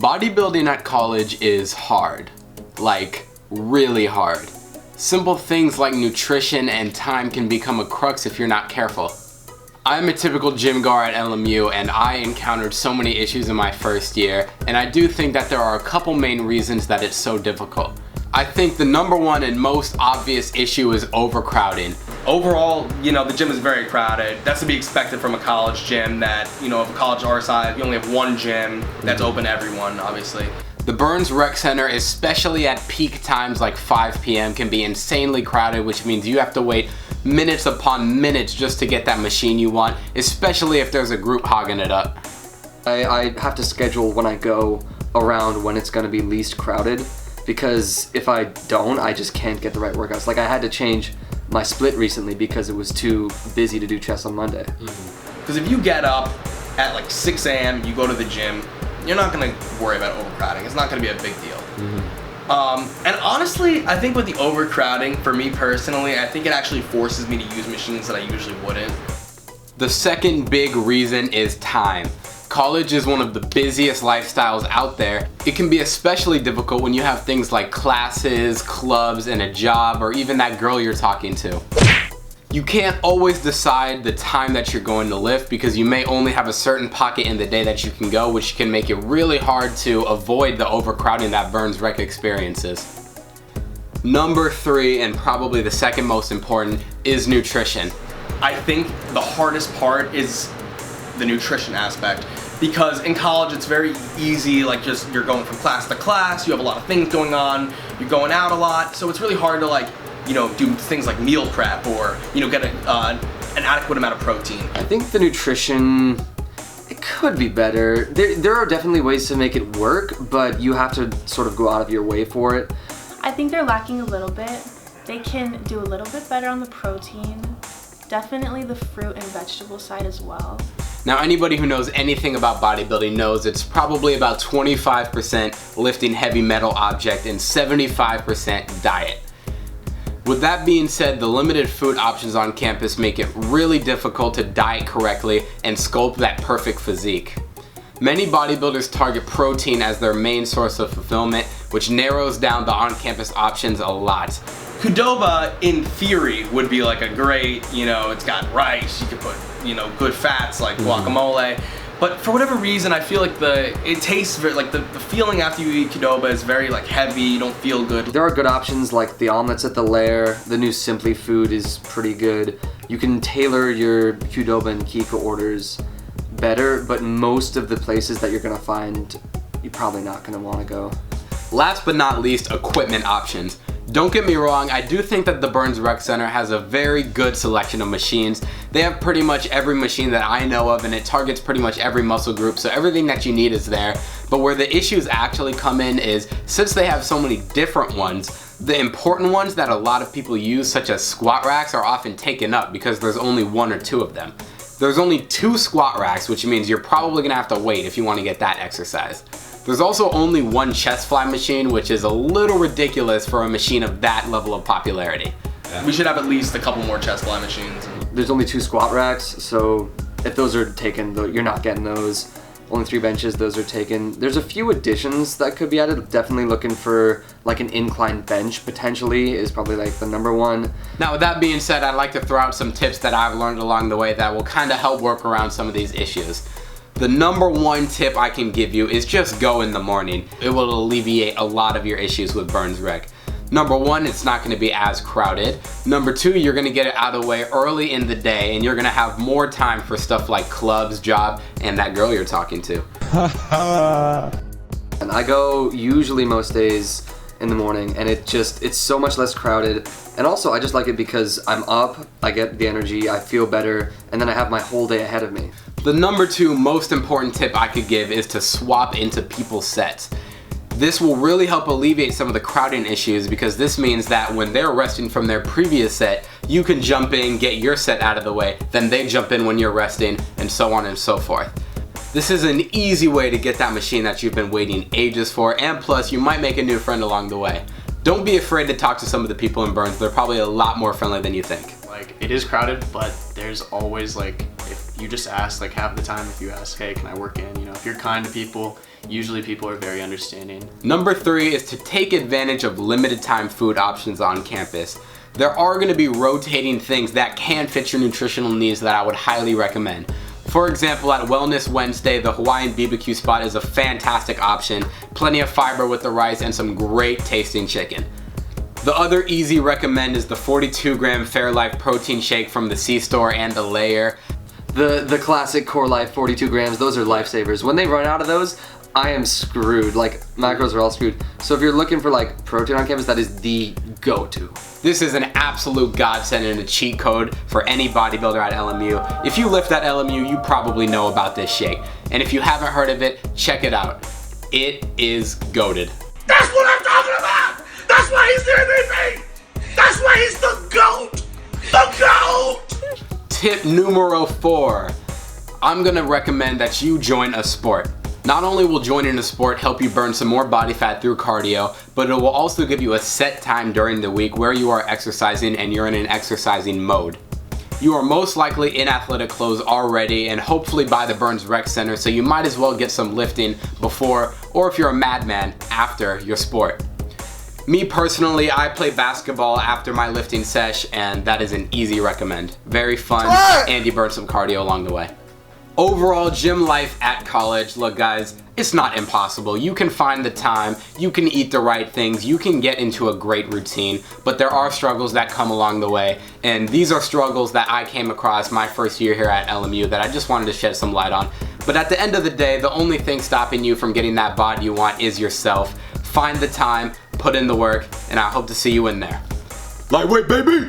Bodybuilding at college is hard, like really hard. Simple things like nutrition and time can become a crux if you're not careful. I'm a typical gym goer at LMU and I encountered so many issues in my first year, and I do think that there are a couple main reasons that it's so difficult. I think the number one and most obvious issue is overcrowding. Overall, the gym is very crowded. That's to be expected from a college gym that, of a college our size, you only have one gym that's open to everyone, obviously. The Burns Rec Center, especially at peak times like 5 p.m., can be insanely crowded, which means you have to wait minutes upon minutes just to get that machine you want, especially if there's a group hogging it up. I have to schedule when I go around when it's going to be least crowded, because if I don't, I just can't get the right workouts. Like I had to change my split recently because it was too busy to do chest on Monday. Because if you get up at like 6 a.m., you go to the gym, you're not going to worry about overcrowding. It's not going to be a big deal. And honestly, I think with the overcrowding, for me personally, I think it actually forces me to use machines that I usually wouldn't. The second big reason is time. College is one of the busiest lifestyles out there. It can be especially difficult when you have things like classes, clubs, and a job, or even that girl you're talking to. You can't always decide the time that you're going to lift because you may only have a certain pocket in the day that you can go, which can make it really hard to avoid the overcrowding that Burns Rec experiences. Number 3, and probably the second most important, is nutrition. I think the hardest part is the nutrition aspect, because in college it's very easy, like just you're going from class to class, you have a lot of things going on, you're going out a lot, so it's really hard to do things like meal prep or get an adequate amount of protein. I think the nutrition, it could be better. There are definitely ways to make it work, but you have to sort of go out of your way for it. I think they're lacking a little bit. They can do a little bit better on the protein, definitely the fruit and vegetable side as well. Now, anybody who knows anything about bodybuilding knows it's probably about 25% lifting heavy metal object and 75% diet. With that being said, the limited food options on campus make it really difficult to diet correctly and sculpt that perfect physique. Many bodybuilders target protein as their main source of fulfillment, which narrows down the on-campus options a lot. Qdoba, in theory, would be like a great, it's got rice, you could put, good fats like guacamole. But for whatever reason, I feel like it tastes very, like the feeling after you eat Qdoba is very heavy, you don't feel good. There are good options like the omelets at the Lair, the new Simply food is pretty good. You can tailor your Qdoba and Kika orders better, but most of the places that you're gonna find, you're probably not gonna wanna go. Last but not least, equipment options. Don't get me wrong, I do think that the Burns Rec Center has a very good selection of machines. They have pretty much every machine that I know of, and it targets pretty much every muscle group, so everything that you need is there. But where the issues actually come in is, since they have so many different ones, the important ones that a lot of people use, such as squat racks, are often taken up because there's only 1 or 2 of them. There's only 2 squat racks, which means you're probably gonna have to wait if you want to get that exercise. There's also only 1 chest fly machine, which is a little ridiculous for a machine of that level of popularity. Yeah. We should have at least a couple more chest fly machines. There's only 2 squat racks, so if those are taken, you're not getting those. Only 3 benches, those are taken. There's a few additions that could be added. Definitely looking for an incline bench potentially is probably the number 1. Now, with that being said, I'd like to throw out some tips that I've learned along the way that will kind of help work around some of these issues. The number 1 tip I can give you is just go in the morning. It will alleviate a lot of your issues with Burns Rec. Number 1, it's not going to be as crowded. Number 2, you're going to get it out of the way early in the day, and you're going to have more time for stuff like clubs, job, and that girl you're talking to. And I go usually most days in the morning, and it's so much less crowded. And also I just like it because I'm up, I get the energy, I feel better, and then I have my whole day ahead of me. The number 2 most important tip I could give is to swap into people's sets. This will really help alleviate some of the crowding issues, because this means that when they're resting from their previous set, you can jump in, get your set out of the way, then they jump in when you're resting, and so on and so forth. This is an easy way to get that machine that you've been waiting ages for, and plus you might make a new friend along the way. Don't be afraid to talk to some of the people in Burns. They're probably a lot more friendly than you think. It is crowded, but there's always if you just ask, like half the time if you ask, hey, can I work in? You know, if you're kind to people, usually people are very understanding. Number 3 is to take advantage of limited time food options on campus. There are going to be rotating things that can fit your nutritional needs that I would highly recommend. For example, at Wellness Wednesday, the Hawaiian BBQ spot is a fantastic option. Plenty of fiber with the rice and some great tasting chicken. The other easy recommend is the 42-gram Fairlife protein shake from the C-Store and the Layer. The classic Core Life 42 grams, those are lifesavers. When they run out of those, I am screwed. Like, macros are all screwed. So if you're looking for like protein on campus, that is the go-to. This is an absolute godsend and a cheat code for any bodybuilder at LMU. If you lift at LMU, you probably know about this shake. And if you haven't heard of it, check it out. It is goated. That's what I'm talking about! That's why he's the MVP! That's why he's the GOAT! The GOAT! Tip numero 4. I'm gonna recommend that you join a sport. Not only will joining a sport help you burn some more body fat through cardio, but it will also give you a set time during the week where you are exercising and you're in an exercising mode. You are most likely in athletic clothes already and hopefully by the Burns Rec Center, so you might as well get some lifting before, or if you're a madman, after your sport. Me personally, I play basketball after my lifting sesh, and that is an easy recommend. Very fun, and you burn some cardio along the way. Overall, gym life at college, look guys, it's not impossible. You can find the time, you can eat the right things, you can get into a great routine, but there are struggles that come along the way, and these are struggles that I came across my first year here at LMU that I just wanted to shed some light on. But at the end of the day, the only thing stopping you from getting that body you want is yourself. Find the time, put in the work, and I hope to see you in there. Lightweight, baby!